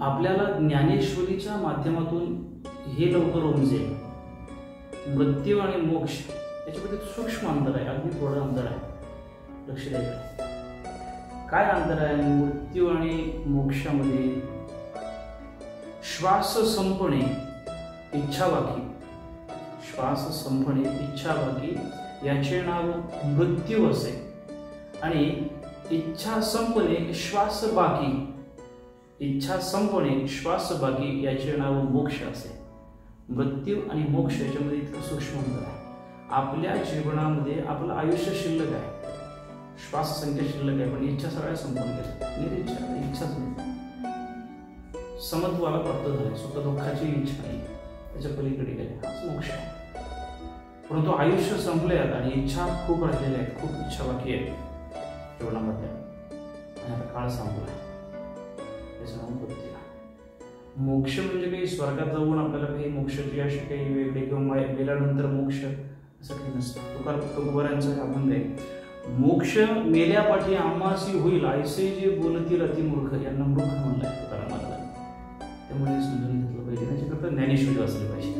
आपल्याला ज्ञानेश्वरीच्या माध्यमातून हे लवकर उमजेल. मृत्यू आणि मोक्ष याच्यामध्ये सूक्ष्म अंतर आहे, अगदी थोडं अंतर आहे, लक्ष द्यायचं. काय अंतर आहे मृत्यू आणि मोक्षामध्ये? श्वास संपणे, इच्छा बाकी. श्वास संपणे, इच्छा बाकी याचे नाव मृत्यू असे. आणि इच्छा संपणे, श्वास बाकी, इच्छा संपणे, श्वास बाकी याचे नाव मोक्ष असे. मृत्यू आणि मोक्ष याच्यामध्ये इतकं सूक्ष्म अंतर आहे. आपल्या जीवनामध्ये आपलं आयुष्य शिल्लक आहे, श्वास संख्या शिल्लक आहे, पण इच्छा सगळ्या संपून गेल्या. निरीच्छा इच्छाच नाही, समत्वाला प्राप्त झाले, सुख दुःखाची इच्छा नाही, त्याच्या पलीकडे गेले, हाच मोक्ष आहे. परंतु आयुष्य संपले आणि इच्छा खूप राहिलेल्या आहेत, खूप इच्छा बाकी आहेत जीवनामध्ये, आणि आता काळ संपला. त्याचं नाव मृत्यू. मोक्ष म्हणजे काही स्वर्गात जाऊन आपल्याला काही मोक्षाची अशी काही वेगळी किंवा मेल्यानंतर मोक्ष असं काही नसतं. तुकारामांचा अभंग आहे, मोक्ष मेल्यापाठी आम्हासी होईल, ऐसे जे बोलतील अतिमूर्ख, यांना मूर्ख म्हणलाय तुकारामाला. त्यामुळे समजून घेतलं पाहिजे, त्याच्याकरता ज्ञानेश्वरी वाचली पाहिजे.